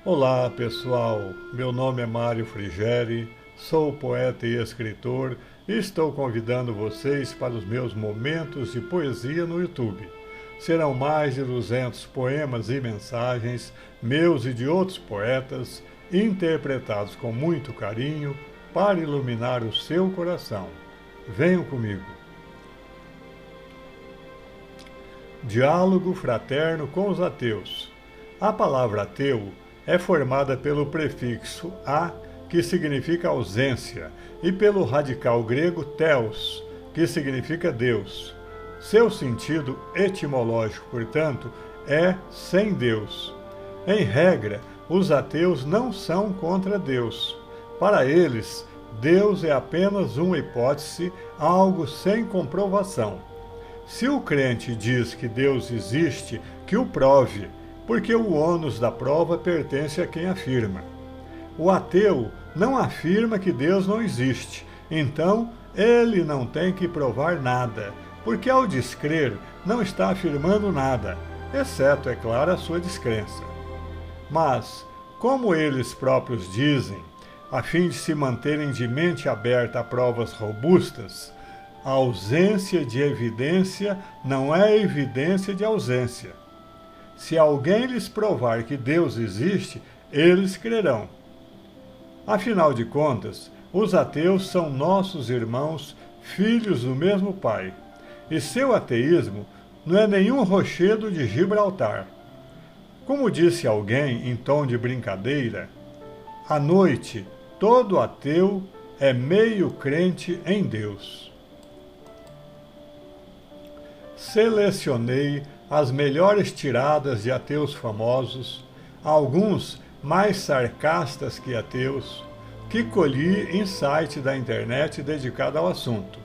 Olá pessoal, meu nome é Mário Frigeri, sou poeta e escritor e estou convidando vocês para os meus momentos de poesia no YouTube. Serão mais de 200 poemas e mensagens, meus e de outros poetas, interpretados com muito carinho para iluminar o seu coração. Venham comigo. Diálogo fraterno com os ateus. A palavra ateu é formada pelo prefixo a, que significa ausência, e pelo radical grego theos, que significa Deus. Seu sentido etimológico, portanto, é sem Deus. Em regra, os ateus não são contra Deus. Para eles, Deus é apenas uma hipótese, algo sem comprovação. Se o crente diz que Deus existe, que o prove, porque o ônus da prova pertence a quem afirma. O ateu não afirma que Deus não existe, então ele não tem que provar nada, porque ao descrer não está afirmando nada, exceto, é claro, a sua descrença. Mas, como eles próprios dizem, a fim de se manterem de mente aberta a provas robustas, a ausência de evidência não é evidência de ausência. Se alguém lhes provar que Deus existe, eles crerão. Afinal de contas, os ateus são nossos irmãos, filhos do mesmo Pai. E seu ateísmo não é nenhum rochedo de Gibraltar. Como disse alguém em tom de brincadeira, à noite todo ateu é meio crente em Deus. Selecionei as melhores tiradas de ateus famosos, alguns mais sarcastas que ateus, que colhi em site da internet dedicado ao assunto,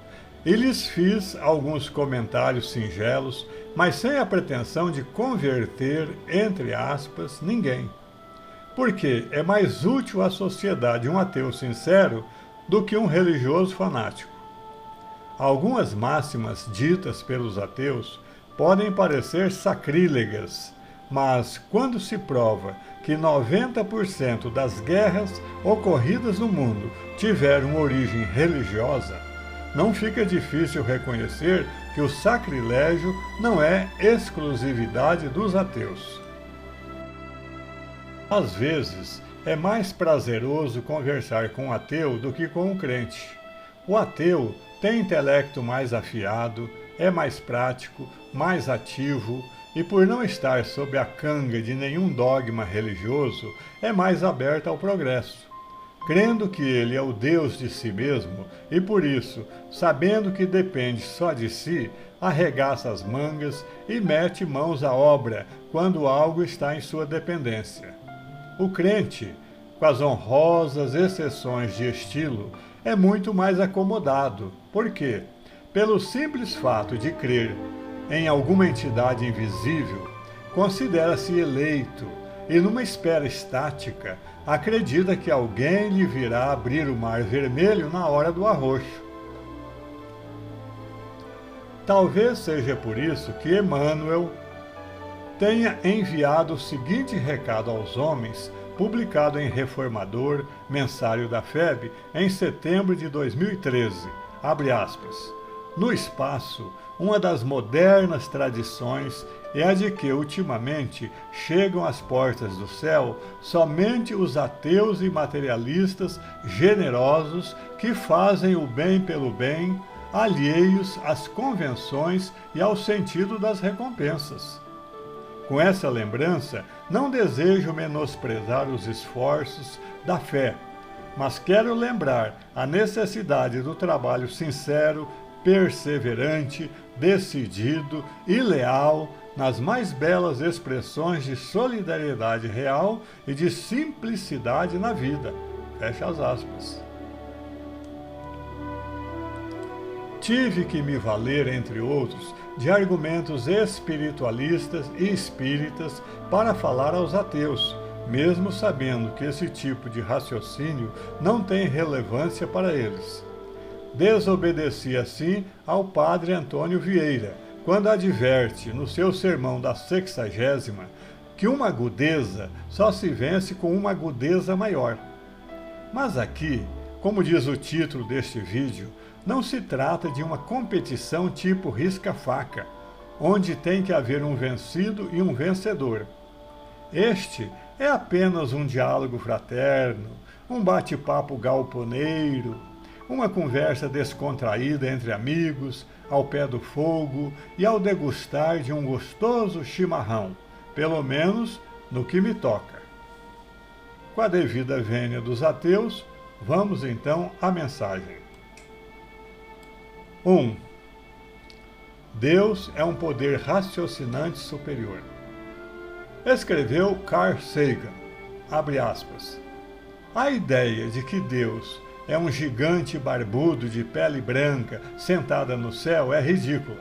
e lhes fiz alguns comentários singelos, mas sem a pretensão de converter, entre aspas, ninguém. Porque é mais útil à sociedade um ateu sincero do que um religioso fanático. Algumas máximas ditas pelos ateus podem parecer sacrílegas, mas quando se prova que 90% das guerras ocorridas no mundo tiveram origem religiosa, não fica difícil reconhecer que o sacrilégio não é exclusividade dos ateus. Às vezes, é mais prazeroso conversar com um ateu do que com um crente. O ateu tem intelecto mais afiado, é mais prático, mais ativo e, por não estar sob a canga de nenhum dogma religioso, é mais aberto ao progresso. Crendo que ele é o Deus de si mesmo e, por isso, sabendo que depende só de si, arregaça as mangas e mete mãos à obra quando algo está em sua dependência. O crente, com as honrosas exceções de estilo, é muito mais acomodado. Por quê? Pelo simples fato de crer em alguma entidade invisível, considera-se eleito e, numa espera estática, acredita que alguém lhe virá abrir o mar vermelho na hora do arroxo. Talvez seja por isso que Emmanuel tenha enviado o seguinte recado aos homens, publicado em Reformador, mensário da FEB, em setembro de 2013, abre aspas, no espaço, uma das modernas tradições é a de que, ultimamente, chegam às portas do céu somente os ateus e materialistas generosos que fazem o bem pelo bem, alheios às convenções e ao sentido das recompensas. Com essa lembrança, não desejo menosprezar os esforços da fé, mas quero lembrar a necessidade do trabalho sincero, perseverante, decidido e leal nas mais belas expressões de solidariedade real e de simplicidade na vida. Fecha as aspas. Tive que me valer, entre outros, de argumentos espiritualistas e espíritas para falar aos ateus, mesmo sabendo que esse tipo de raciocínio não tem relevância para eles. Desobedeci assim ao padre Antônio Vieira, quando adverte no seu sermão da 60ª que uma agudeza só se vence com uma agudeza maior. Mas aqui, como diz o título deste vídeo, não se trata de uma competição tipo risca-faca, onde tem que haver um vencido e um vencedor. Este é apenas um diálogo fraterno, um bate-papo galponeiro, uma conversa descontraída entre amigos, ao pé do fogo e ao degustar de um gostoso chimarrão, pelo menos no que me toca. Com a devida vênia dos ateus, vamos então à mensagem. 1. Deus é um poder raciocinante superior. Escreveu Carl Sagan, abre aspas, a ideia de que Deus é um gigante barbudo de pele branca sentada no céu é ridícula.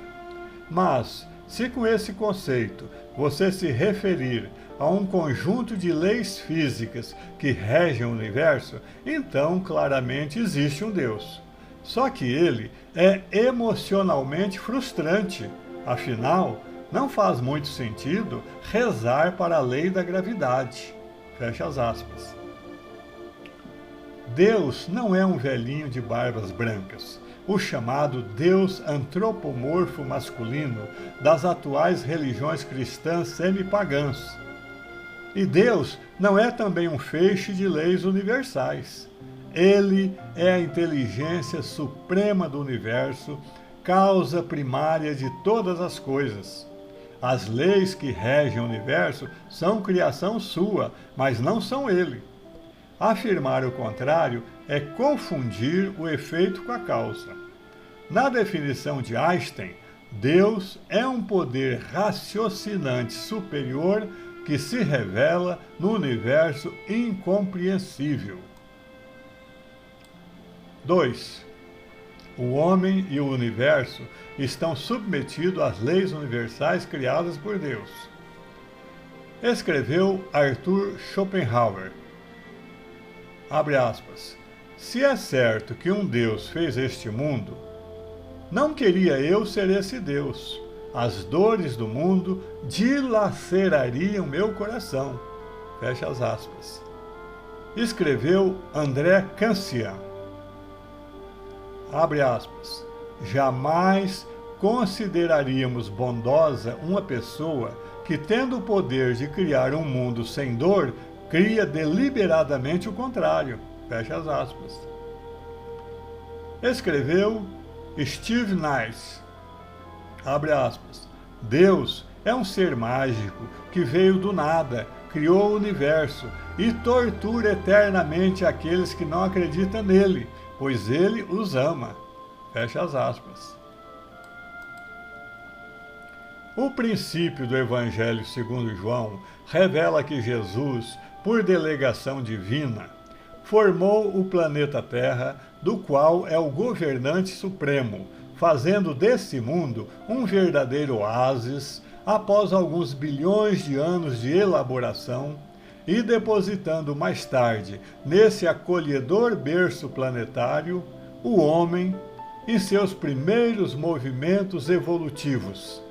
Mas, se com esse conceito você se referir a um conjunto de leis físicas que regem o universo, então claramente existe um Deus. Só que ele é emocionalmente frustrante. Afinal, não faz muito sentido rezar para a lei da gravidade. Fecha as aspas. Deus não é um velhinho de barbas brancas, o chamado Deus antropomorfo masculino das atuais religiões cristãs semipagãs. E Deus não é também um feixe de leis universais. Ele é a inteligência suprema do universo, causa primária de todas as coisas. As leis que regem o universo são criação sua, mas não são ele. Afirmar o contrário é confundir o efeito com a causa. Na definição de Einstein, Deus é um poder raciocinante superior que se revela no universo incompreensível. 2. O homem e o universo estão submetidos às leis universais criadas por Deus. Escreveu Arthur Schopenhauer. Abre aspas. Se é certo que um Deus fez este mundo, não queria eu ser esse Deus. As dores do mundo dilacerariam meu coração. Fecha as aspas. Escreveu André Cancian. Abre aspas. Jamais consideraríamos bondosa uma pessoa que, tendo o poder de criar um mundo sem dor, cria deliberadamente o contrário. Fecha as aspas. Escreveu Steve Nice. Abre aspas. Deus é um ser mágico que veio do nada, criou o universo e tortura eternamente aqueles que não acreditam nele, pois ele os ama. Fecha as aspas. O princípio do Evangelho segundo João revela que Jesus, por delegação divina, formou o planeta Terra, do qual é o governante supremo, fazendo desse mundo um verdadeiro oásis após alguns bilhões de anos de elaboração e depositando mais tarde nesse acolhedor berço planetário o homem em seus primeiros movimentos evolutivos.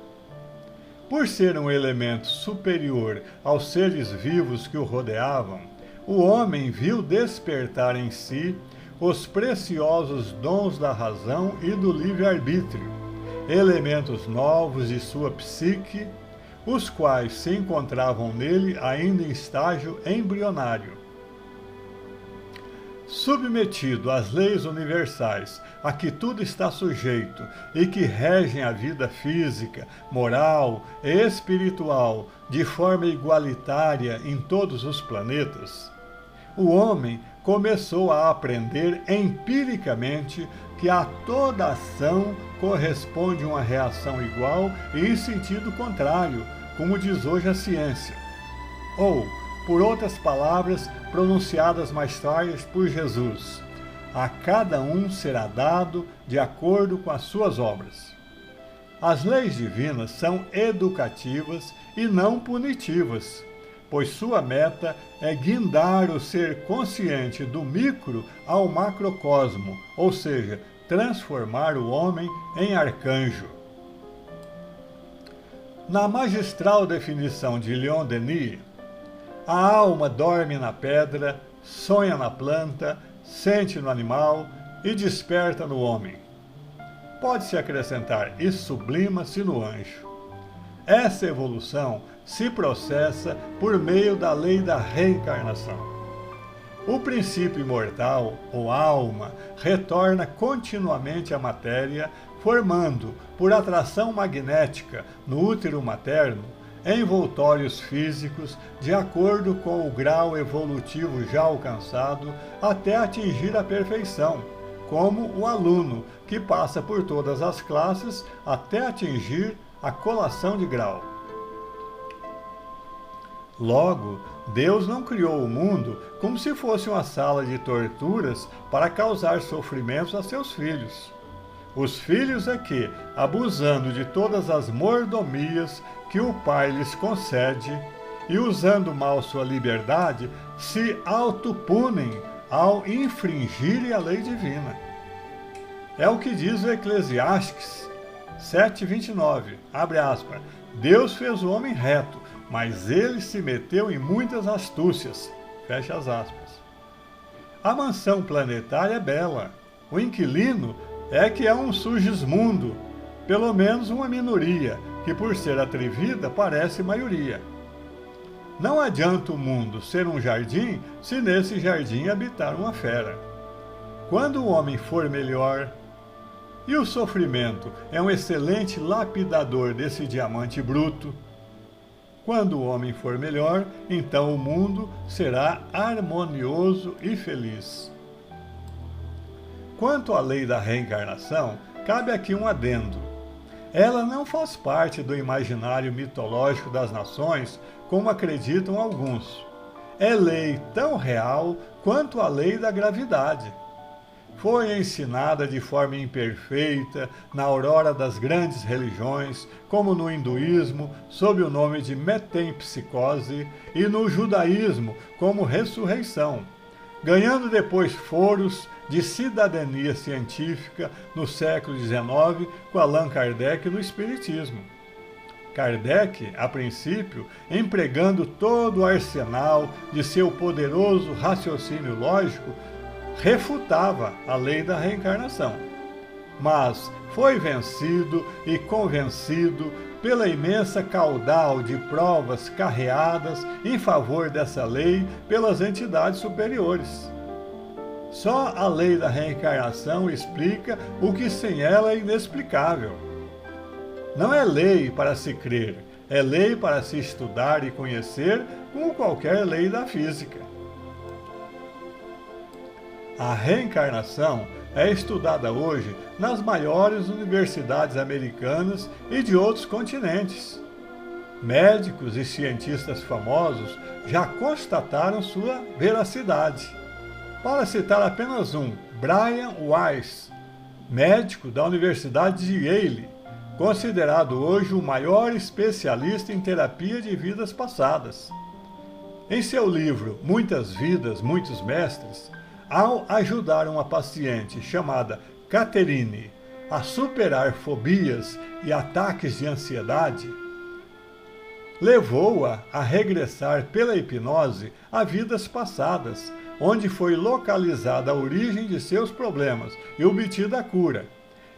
Por ser um elemento superior aos seres vivos que o rodeavam, o homem viu despertar em si os preciosos dons da razão e do livre-arbítrio, elementos novos de sua psique, os quais se encontravam nele ainda em estágio embrionário. Submetido às leis universais a que tudo está sujeito e que regem a vida física, moral e espiritual de forma igualitária em todos os planetas, o homem começou a aprender empiricamente que a toda ação corresponde uma reação igual e em sentido contrário, como diz hoje a ciência. Ou, por outras palavras pronunciadas mais tarde por Jesus, a cada um será dado de acordo com as suas obras. As leis divinas são educativas e não punitivas, pois sua meta é guindar o ser consciente do micro ao macrocosmo, ou seja, transformar o homem em arcanjo. Na magistral definição de Leon Denis, a alma dorme na pedra, sonha na planta, sente no animal e desperta no homem. Pode-se acrescentar e sublima-se no anjo. Essa evolução se processa por meio da lei da reencarnação. O princípio imortal, ou alma, retorna continuamente à matéria, formando, por atração magnética no útero materno, envoltórios físicos de acordo com o grau evolutivo já alcançado até atingir a perfeição, como o aluno que passa por todas as classes até atingir a colação de grau. Logo, Deus não criou o mundo como se fosse uma sala de torturas para causar sofrimentos a seus filhos. Os filhos é que, abusando de todas as mordomias que o Pai lhes concede e usando mal sua liberdade, se autopunem ao infringirem a lei divina. É o que diz o Eclesiastes 7:29, abre aspas, Deus fez o homem reto, mas ele se meteu em muitas astúcias, fecha as aspas. A mansão planetária é bela, o inquilino é que é um Sugismundo, pelo menos uma minoria, que por ser atrevida parece maioria. Não adianta o mundo ser um jardim se nesse jardim habitar uma fera. Quando o homem for melhor, e o sofrimento é um excelente lapidador desse diamante bruto, quando o homem for melhor, então o mundo será harmonioso e feliz. Quanto à lei da reencarnação, cabe aqui um adendo. Ela não faz parte do imaginário mitológico das nações, como acreditam alguns. É lei tão real quanto a lei da gravidade. Foi ensinada de forma imperfeita na aurora das grandes religiões, como no hinduísmo, sob o nome de metempsicose, e no judaísmo, como ressurreição, ganhando depois foros de cidadania científica no século XIX com Allan Kardec no Espiritismo. Kardec, a princípio, empregando todo o arsenal de seu poderoso raciocínio lógico, refutava a lei da reencarnação, mas foi vencido e convencido pela imensa caudal de provas carreadas em favor dessa lei pelas entidades superiores. Só a lei da reencarnação explica o que sem ela é inexplicável. Não é lei para se crer, é lei para se estudar e conhecer, como qualquer lei da física. A reencarnação é estudada hoje nas maiores universidades americanas e de outros continentes. Médicos e cientistas famosos já constataram sua veracidade. Para citar apenas um, Brian Weiss, médico da Universidade de Yale, considerado hoje o maior especialista em terapia de vidas passadas. Em seu livro Muitas Vidas, Muitos Mestres, ao ajudar uma paciente chamada Catherine a superar fobias e ataques de ansiedade, levou-a a regressar pela hipnose a vidas passadas, onde foi localizada a origem de seus problemas e obtida a cura,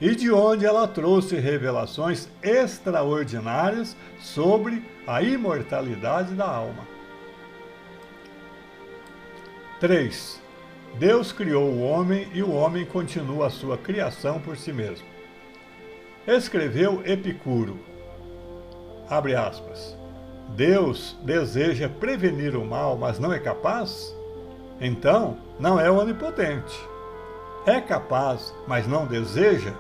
e de onde ela trouxe revelações extraordinárias sobre a imortalidade da alma. 3. Deus criou o homem e o homem continua a sua criação por si mesmo. Escreveu Epicuro, abre aspas, Deus deseja prevenir o mal, mas não é capaz? Então, não é onipotente. É capaz, mas não deseja?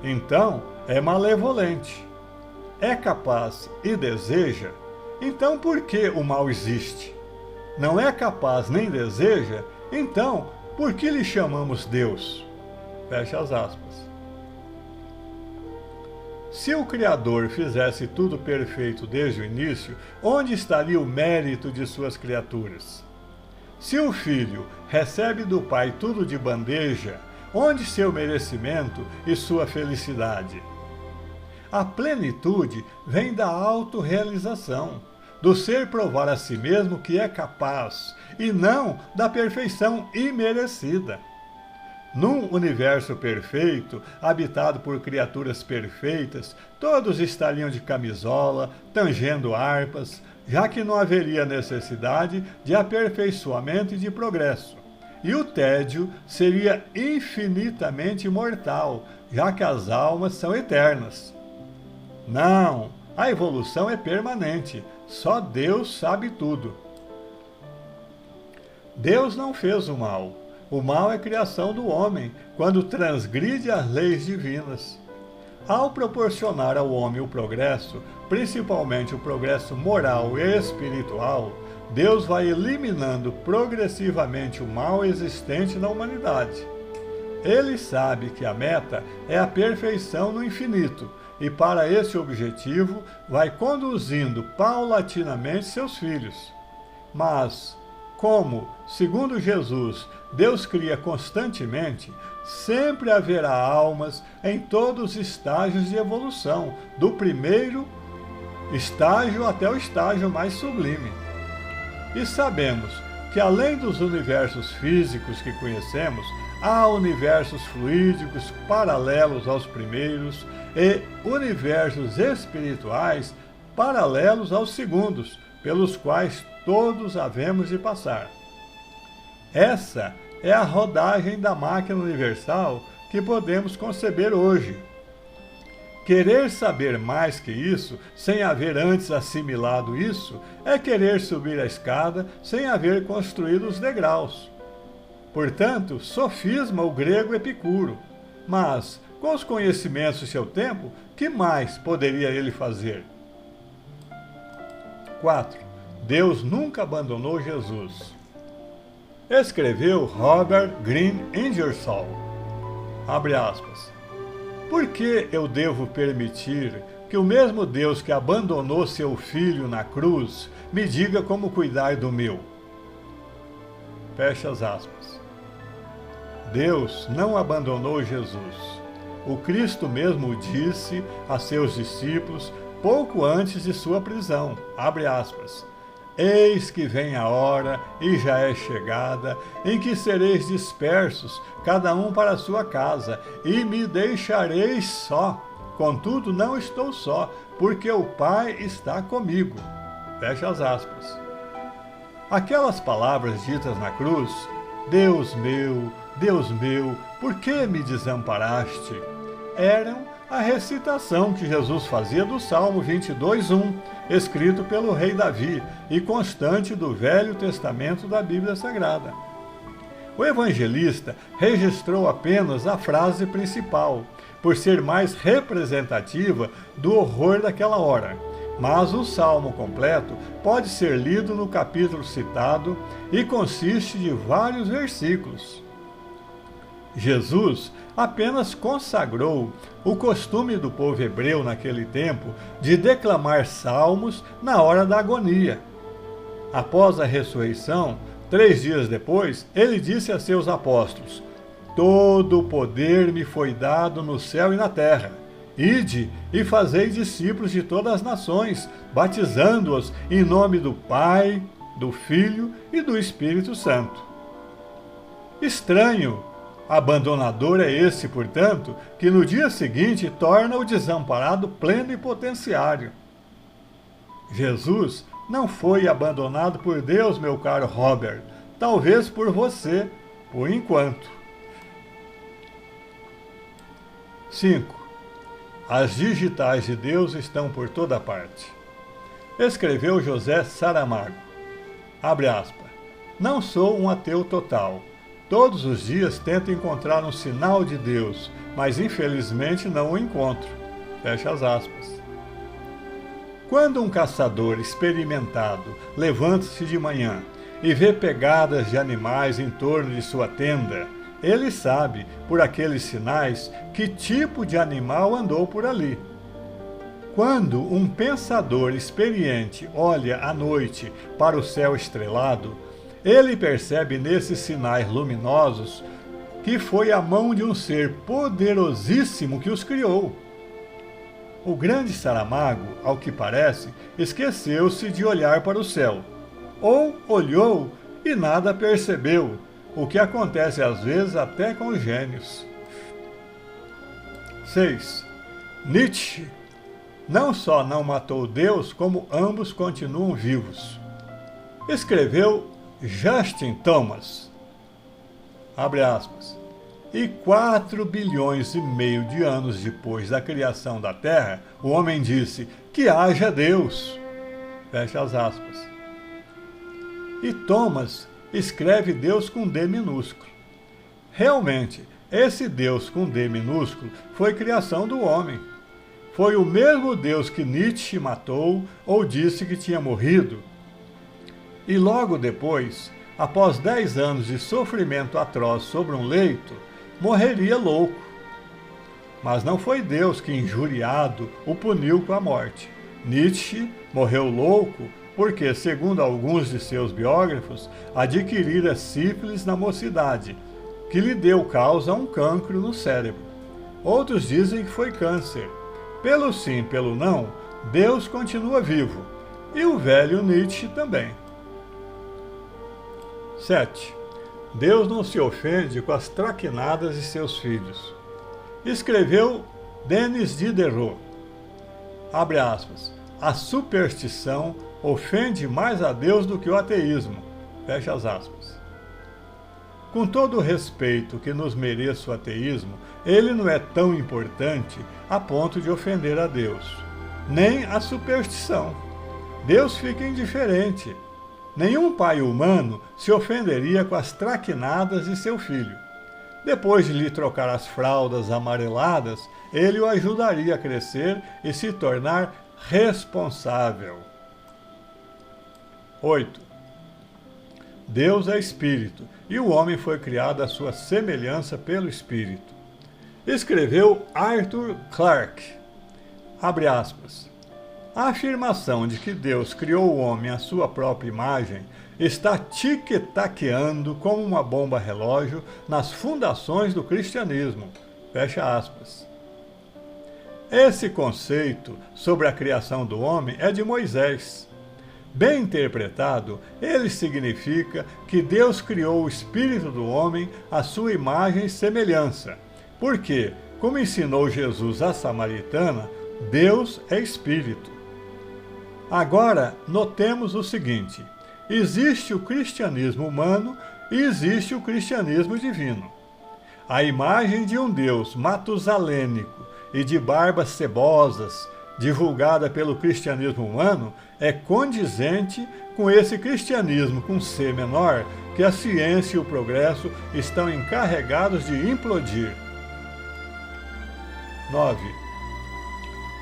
Então, é malevolente. É capaz e deseja? Então, por que o mal existe? Não é capaz nem deseja? Então, por que lhe chamamos Deus? Fecha as aspas. Se o Criador fizesse tudo perfeito desde o início, onde estaria o mérito de suas criaturas? Se o Filho recebe do Pai tudo de bandeja, onde seu merecimento e sua felicidade? A plenitude vem da autorrealização, do ser provar a si mesmo que é capaz, e não da perfeição imerecida. Num universo perfeito, habitado por criaturas perfeitas, todos estariam de camisola, tangendo harpas, já que não haveria necessidade de aperfeiçoamento e de progresso. E o tédio seria infinitamente mortal, já que as almas são eternas. Não, a evolução é permanente, só Deus sabe tudo. Deus não fez o mal. O mal é criação do homem, quando transgride as leis divinas. Ao proporcionar ao homem o progresso, principalmente o progresso moral e espiritual, Deus vai eliminando progressivamente o mal existente na humanidade. Ele sabe que a meta é a perfeição no infinito, e para esse objetivo vai conduzindo paulatinamente seus filhos. Mas, como, segundo Jesus, Deus cria constantemente, sempre haverá almas em todos os estágios de evolução, do primeiro estágio até o estágio mais sublime. E sabemos que além dos universos físicos que conhecemos, há universos fluídicos paralelos aos primeiros e universos espirituais paralelos aos segundos, pelos quais todos havemos de passar. Essa é a rodagem da máquina universal que podemos conceber hoje. Querer saber mais que isso, sem haver antes assimilado isso, é querer subir a escada sem haver construído os degraus. Portanto, sofisma o grego Epicuro. Mas, com os conhecimentos de seu tempo, que mais poderia ele fazer? 4. Deus nunca abandonou Jesus. Escreveu Robert Greene Ingersoll. Abre aspas. Por que eu devo permitir que o mesmo Deus que abandonou seu filho na cruz me diga como cuidar do meu? Fecha as aspas. Deus não abandonou Jesus. O Cristo mesmo disse a seus discípulos pouco antes de sua prisão. Abre aspas. Eis que vem a hora, e já é chegada, em que sereis dispersos, cada um para a sua casa, e me deixareis só. Contudo, não estou só, porque o Pai está comigo. Fecha as aspas. Aquelas palavras ditas na cruz, Deus meu, por que me desamparaste? Eram a recitação que Jesus fazia do Salmo 22:1, escrito pelo rei Davi e constante do Velho Testamento da Bíblia Sagrada. O evangelista registrou apenas a frase principal, por ser mais representativa do horror daquela hora. Mas o salmo completo pode ser lido no capítulo citado e consiste de vários versículos. Jesus apenas consagrou o costume do povo hebreu naquele tempo de declamar salmos na hora da agonia. Após a ressurreição, 3 dias depois, ele disse a seus apóstolos: Todo o poder me foi dado no céu e na terra. Ide e fazei discípulos de todas as nações, batizando-os em nome do Pai, do Filho e do Espírito Santo. Estranho, abandonador é esse, portanto, que no dia seguinte torna o desamparado pleno e potenciário. Jesus não foi abandonado por Deus, meu caro Robert, talvez por você, por enquanto. 5. As digitais de Deus estão por toda parte. Escreveu José Saramago. Abre aspas. Não sou um ateu total. Todos os dias tento encontrar um sinal de Deus, mas infelizmente não o encontro. Fecha as aspas. Quando um caçador experimentado levanta-se de manhã e vê pegadas de animais em torno de sua tenda, ele sabe, por aqueles sinais, que tipo de animal andou por ali. Quando um pensador experiente olha à noite para o céu estrelado, ele percebe nesses sinais luminosos que foi a mão de um ser poderosíssimo que os criou. O grande Saramago, ao que parece, esqueceu-se de olhar para o céu. Ou olhou e nada percebeu, o que acontece às vezes até com os gênios. 6. Nietzsche não só não matou Deus, como ambos continuam vivos. Escreveu Justin Thomas, abre aspas, e 4 bilhões e meio de anos depois da criação da Terra, o homem disse que haja Deus, fecha as aspas. E Thomas escreve Deus com D minúsculo. Realmente, esse Deus com D minúsculo foi criação do homem. Foi o mesmo Deus que Nietzsche matou ou disse que tinha morrido. E logo depois, após 10 anos de sofrimento atroz sobre um leito, morreria louco. Mas não foi Deus que, injuriado, o puniu com a morte. Nietzsche morreu louco porque, segundo alguns de seus biógrafos, adquirira sífilis na mocidade, que lhe deu causa a um cancro no cérebro. Outros dizem que foi câncer. Pelo sim, pelo não, Deus continua vivo. E o velho Nietzsche também. 7. Deus não se ofende com as traquinadas de seus filhos. Escreveu Denis Diderot, abre aspas, a superstição ofende mais a Deus do que o ateísmo, fecha as aspas. Com todo o respeito que nos mereça o ateísmo, ele não é tão importante a ponto de ofender a Deus, nem a superstição. Deus fica indiferente. Nenhum pai humano se ofenderia com as traquinadas de seu filho. Depois de lhe trocar as fraldas amareladas, ele o ajudaria a crescer e se tornar responsável. 8. Deus é Espírito, e o homem foi criado à sua semelhança pelo Espírito. Escreveu Arthur Clarke, abre aspas, a afirmação de que Deus criou o homem à sua própria imagem está tic-taqueando como uma bomba relógio nas fundações do cristianismo, fecha aspas. Esse conceito sobre a criação do homem é de Moisés. Bem interpretado, ele significa que Deus criou o espírito do homem à sua imagem e semelhança, porque, como ensinou Jesus à samaritana, Deus é espírito. Agora, notemos o seguinte: existe o cristianismo humano e existe o cristianismo divino. A imagem de um Deus matusalênico e de barbas cebosas, divulgada pelo cristianismo humano, é condizente com esse cristianismo com C menor que a ciência e o progresso estão encarregados de implodir. 9.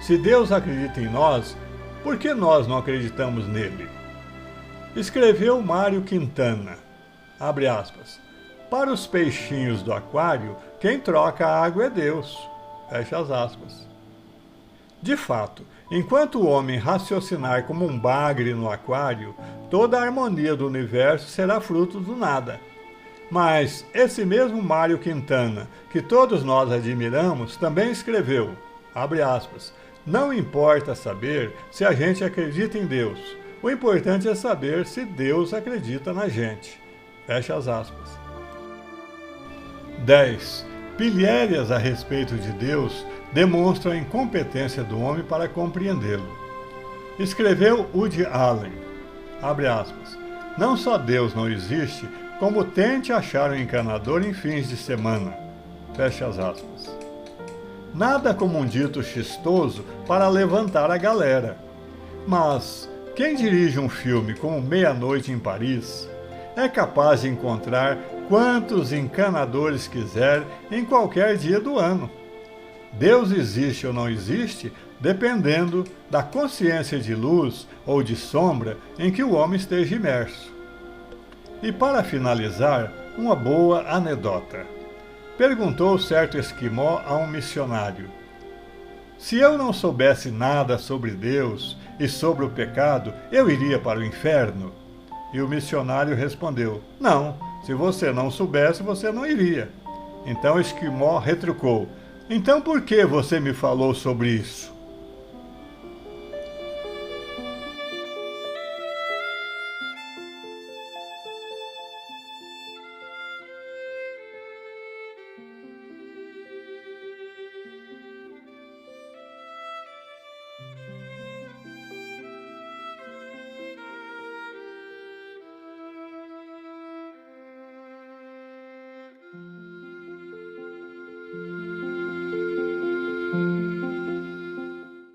Se Deus acredita em nós, por que nós não acreditamos nele? Escreveu Mário Quintana, abre aspas, para os peixinhos do aquário, quem troca a água é Deus, fecha as aspas. De fato, enquanto o homem raciocinar como um bagre no aquário, toda a harmonia do universo será fruto do nada. Mas esse mesmo Mário Quintana, que todos nós admiramos, também escreveu, abre aspas, não importa saber se a gente acredita em Deus, o importante é saber se Deus acredita na gente, fecha as aspas. 10. Pilhérias a respeito de Deus demonstram a incompetência do homem para compreendê-lo. Escreveu Woody Allen, abre aspas, não só Deus não existe, como tente achar um encanador em fins de semana, fecha as aspas. Nada como um dito chistoso para levantar a galera. Mas quem dirige um filme como Meia-Noite em Paris é capaz de encontrar quantos encanadores quiser em qualquer dia do ano. Deus existe ou não existe, dependendo da consciência de luz ou de sombra em que o homem esteja imerso. E para finalizar, uma boa anedota. Perguntou certo esquimó a um missionário: se eu não soubesse nada sobre Deus e sobre o pecado, eu iria para o inferno? E o missionário respondeu: não, se você não soubesse, você não iria. Então o esquimó retrucou: então por que você me falou sobre isso?